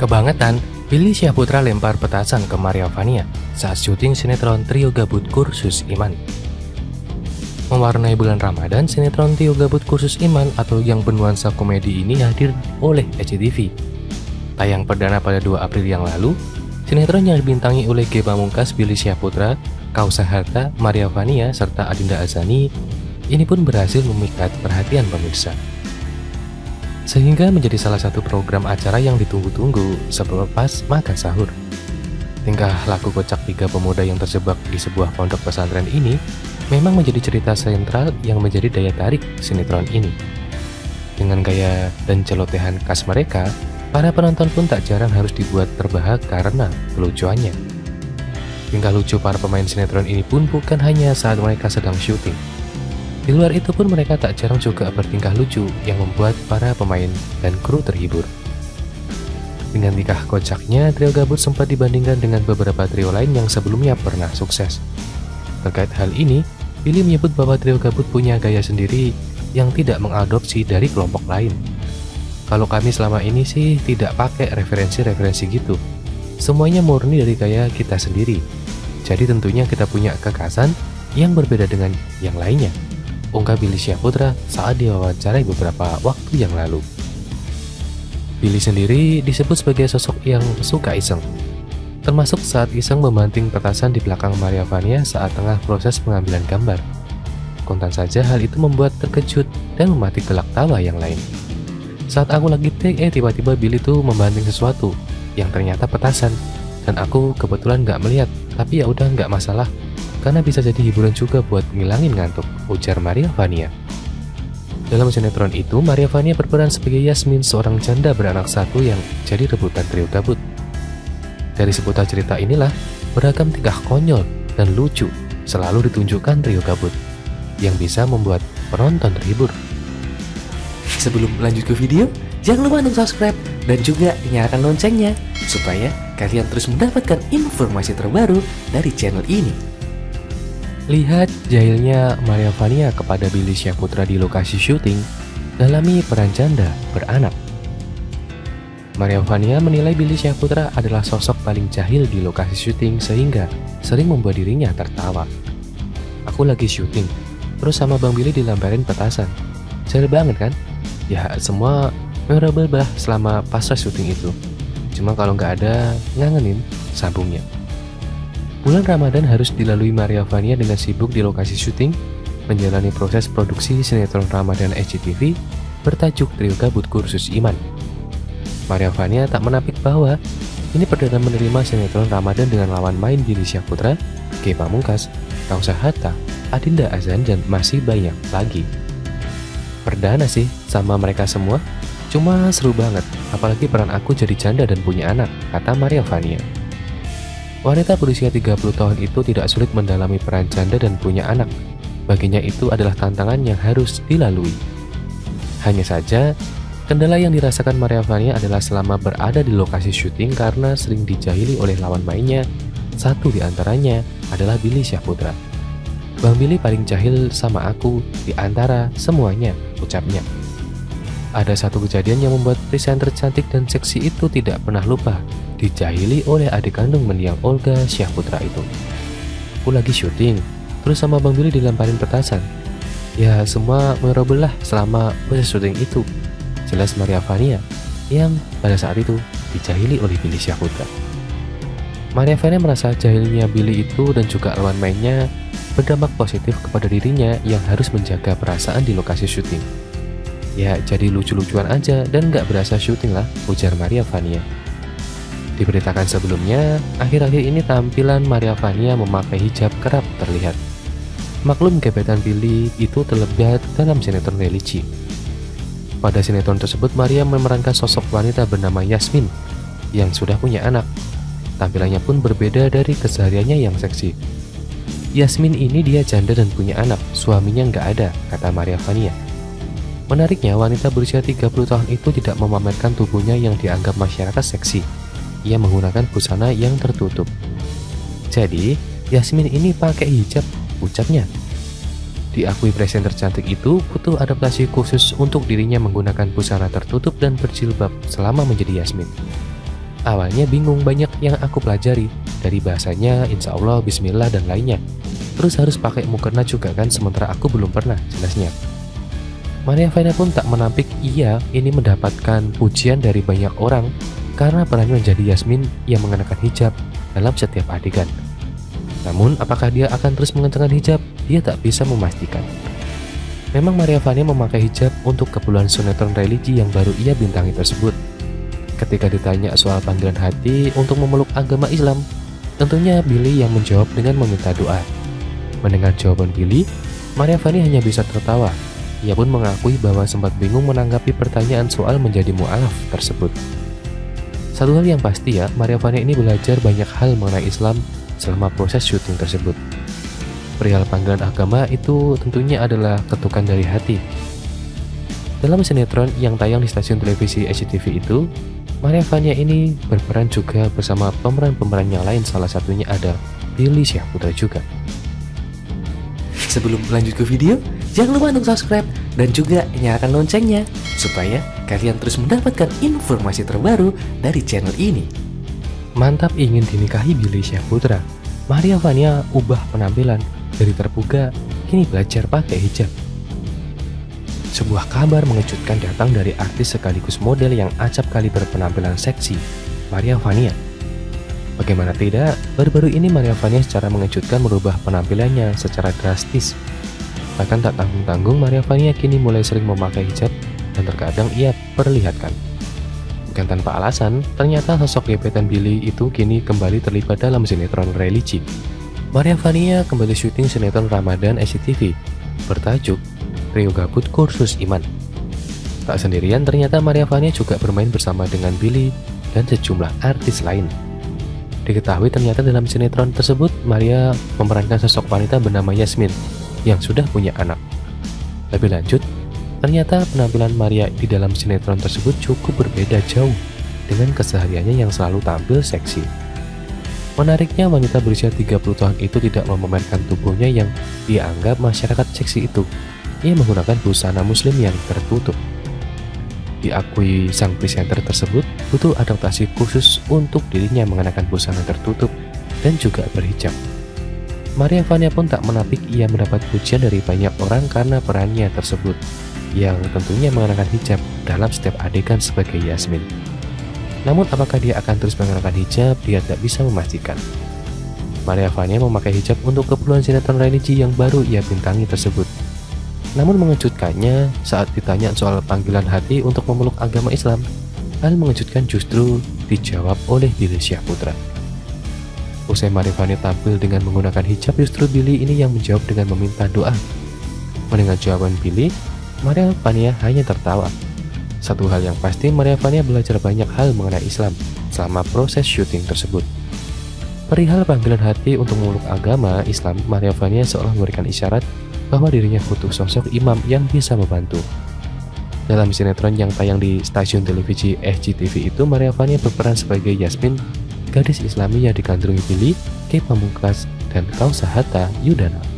Kebangetan, Billy Syahputra lempar petasan ke Maria Vania saat syuting sinetron Trio Gabut Kursus Iman. Mewarnai bulan Ramadan, sinetron Trio Gabut Kursus Iman atau yang bernuansa komedi ini hadir oleh SCTV. Tayang perdana pada 2 April yang lalu, sinetron yang dibintangi oleh Ge Pamungkas, Billy Syahputra, Kausa Harta, Maria Vania, serta Adinda Azani ini pun berhasil memikat perhatian pemirsa, sehingga menjadi salah satu program acara yang ditunggu-tunggu selepas makan sahur. Tingkah laku kocak 3 pemuda yang terjebak di sebuah pondok pesantren ini memang menjadi cerita sentral yang menjadi daya tarik sinetron ini. Dengan gaya dan celotehan khas mereka, para penonton pun tak jarang harus dibuat terbahak karena kelucuannya. Tingkah lucu para pemain sinetron ini pun bukan hanya saat mereka sedang syuting. Di luar itu pun mereka tak jarang juga bertingkah lucu yang membuat para pemain dan kru terhibur. Dengan tingkah kocaknya, Trio Gabut sempat dibandingkan dengan beberapa trio lain yang sebelumnya pernah sukses. Terkait hal ini, Billy menyebut bahwa Trio Gabut punya gaya sendiri yang tidak mengadopsi dari kelompok lain. Kalau kami selama ini sih tidak pakai referensi-referensi gitu. Semuanya murni dari gaya kita sendiri. Jadi tentunya kita punya kekhasan yang berbeda dengan yang lainnya, ungkap Billy Syahputra saat diwawancarai beberapa waktu yang lalu. Billy sendiri disebut sebagai sosok yang suka iseng, termasuk saat iseng membanting petasan di belakang Maria Vania saat tengah proses pengambilan gambar. Kontan saja hal itu membuat terkejut dan mematik gelak tawa yang lain. Saat aku lagi take, tiba-tiba Billy tuh membanting sesuatu yang ternyata petasan, dan aku kebetulan nggak melihat, tapi ya udah nggak masalah, karena bisa jadi hiburan juga buat ngilangin ngantuk, ujar Maria Vania. Dalam sinetron itu, Maria Vania berperan sebagai Yasmin, seorang janda beranak satu yang jadi rebutan Trio Gabut. Dari seputar cerita inilah, beragam tingkah konyol dan lucu selalu ditunjukkan Trio Gabut, yang bisa membuat penonton terhibur. Sebelum lanjut ke video, jangan lupa untuk subscribe dan juga nyalakan loncengnya supaya kalian terus mendapatkan informasi terbaru dari channel ini. Lihat jahilnya Maria Vania kepada Billy Syahputra di lokasi syuting, dalami peran janda beranak. Maria Vania menilai Billy Syahputra adalah sosok paling jahil di lokasi syuting sehingga sering membuat dirinya tertawa. Aku lagi syuting, terus sama Bang Billy dilemparin petasan. Jahil banget kan? Ya semua memorable bah selama pasca syuting itu. Cuma kalau nggak ada, ngangenin, sambungnya. Bulan Ramadan harus dilalui Maria Vania dengan sibuk di lokasi syuting, menjalani proses produksi sinetron Ramadan SCTV bertajuk Trio Gabut Kursus Iman. Maria Vania tak menampik bahwa ini perdana menerima sinetron Ramadan dengan lawan main Billy Syahputra, Ge Pamungkas, Kausa Harta, Adinda Azani, dan masih banyak lagi. Perdana sih sama mereka semua, cuma seru banget, apalagi peran aku jadi janda dan punya anak, kata Maria Vania. Wanita berusia 30 tahun itu tidak sulit mendalami peran janda dan punya anak. Baginya itu adalah tantangan yang harus dilalui. Hanya saja, kendala yang dirasakan Maria Vania adalah selama berada di lokasi syuting karena sering dijahili oleh lawan mainnya. Satu di antaranya adalah Billy Syahputra. Bang Billy paling jahil sama aku di antara semuanya, ucapnya. Ada satu kejadian yang membuat presenter cantik dan seksi itu tidak pernah lupa dijahili oleh adik kandung mendiang Olga Syahputra itu. Aku lagi syuting, terus sama Bang Billy dilemparin petasan. Ya semua memorable lah selama proses syuting itu, jelas Maria Vania yang pada saat itu dijahili oleh Billy Syahputra. Maria Vania merasa jahilnya Billy itu dan juga lawan mainnya berdampak positif kepada dirinya yang harus menjaga perasaan di lokasi syuting. Ya jadi lucu-lucuan aja dan gak berasa syuting lah, ujar Maria Vania. Diberitakan sebelumnya, akhir-akhir ini tampilan Maria Vania memakai hijab kerap terlihat. Maklum gebetan Billy itu terlibat dalam sinetron religi. Pada sinetron tersebut, Maria memerankan sosok wanita bernama Yasmin yang sudah punya anak. Tampilannya pun berbeda dari kesehariannya yang seksi. Yasmin ini dia janda dan punya anak, suaminya nggak ada, kata Maria Vania. Menariknya, wanita berusia 30 tahun itu tidak memamerkan tubuhnya yang dianggap masyarakat seksi. Ia menggunakan busana yang tertutup. Jadi, Yasmin ini pakai hijab, ucapnya. Diakui presenter cantik itu butuh adaptasi khusus untuk dirinya menggunakan busana tertutup dan berjilbab selama menjadi Yasmin. Awalnya bingung, banyak yang aku pelajari, dari bahasanya, insya Allah, bismillah, dan lainnya. Terus harus pakai mukena juga kan, sementara aku belum pernah, jelasnya. Maria Vania pun tak menampik iya ini mendapatkan pujian dari banyak orang karena perannya menjadi Yasmin yang mengenakan hijab dalam setiap adegan. Namun apakah dia akan terus mengenakan hijab? Dia tak bisa memastikan. Memang Maria Vania memakai hijab untuk keperluan sinetron religi yang baru ia bintangi tersebut. Ketika ditanya soal panggilan hati untuk memeluk agama Islam, tentunya Billy yang menjawab dengan meminta doa. Mendengar jawaban Billy, Maria Vania hanya bisa tertawa. Ia pun mengakui bahwa sempat bingung menanggapi pertanyaan soal menjadi mu'alaf tersebut. Satu hal yang pasti ya, Maria Vania ini belajar banyak hal mengenai Islam selama proses syuting tersebut. Perihal panggilan agama itu tentunya adalah ketukan dari hati. Dalam sinetron yang tayang di stasiun televisi SCTV itu, Maria Vania ini berperan juga bersama pemeran-pemeran yang lain, salah satunya ada Billy Syahputra juga. Sebelum lanjut ke video, jangan lupa untuk subscribe dan juga nyalakan loncengnya supaya kalian terus mendapatkan informasi terbaru dari channel ini. Mantap ingin dinikahi Billy Syahputra, Maria Vania ubah penampilan dari terbuka kini belajar pakai hijab. Sebuah kabar mengejutkan datang dari artis sekaligus model yang acap kali berpenampilan seksi, Maria Vania. Bagaimana tidak, baru-baru ini Maria Vania secara mengejutkan merubah penampilannya secara drastis. Bahkan tak tanggung-tanggung, Maria Vania kini mulai sering memakai hijab dan terkadang ia perlihatkan. Bukan tanpa alasan, ternyata sosok gebetan Billy itu kini kembali terlibat dalam sinetron religi. Maria Vania kembali syuting sinetron Ramadan SCTV bertajuk Rio Gabut Kursus Iman. Tak sendirian, ternyata Maria Vania juga bermain bersama dengan Billy dan sejumlah artis lain. Diketahui ternyata dalam sinetron tersebut Maria memerankan sosok wanita bernama Yasmin yang sudah punya anak. Lebih lanjut, ternyata penampilan Maria di dalam sinetron tersebut cukup berbeda jauh dengan kesehariannya yang selalu tampil seksi. Menariknya, wanita berusia 30 tahun itu tidak memamerkan tubuhnya yang dianggap masyarakat seksi itu. Ia menggunakan busana muslim yang tertutup. Diakui sang presenter tersebut butuh adaptasi khusus untuk dirinya mengenakan busana tertutup dan juga berhijab. Maria Vania pun tak menampik ia mendapat pujian dari banyak orang karena perannya tersebut, yang tentunya mengenakan hijab dalam setiap adegan sebagai Yasmin. Namun apakah dia akan terus mengenakan hijab, dia tak bisa memastikan. Maria Vania memakai hijab untuk keperluan sinetron religi yang baru ia bintangi tersebut. Namun mengejutkannya saat ditanya soal panggilan hati untuk memeluk agama Islam, hal mengejutkan justru dijawab oleh Billy Syahputra. Usai Maria Vania tampil dengan menggunakan hijab, justru Billy ini yang menjawab dengan meminta doa. Mendengar jawaban Billy, Maria Vania hanya tertawa. Satu hal yang pasti, Maria Vania belajar banyak hal mengenai Islam selama proses syuting tersebut. Perihal panggilan hati untuk memeluk agama Islam, Maria Vania seolah memberikan isyarat bahwa dirinya butuh sosok imam yang bisa membantu. Dalam sinetron yang tayang di stasiun televisi SCTV itu, Maria Vania berperan sebagai Yasmin, gadis Islami yang digandrungi Billy, K. Pamungkas, dan Kausa Hatta Yudana.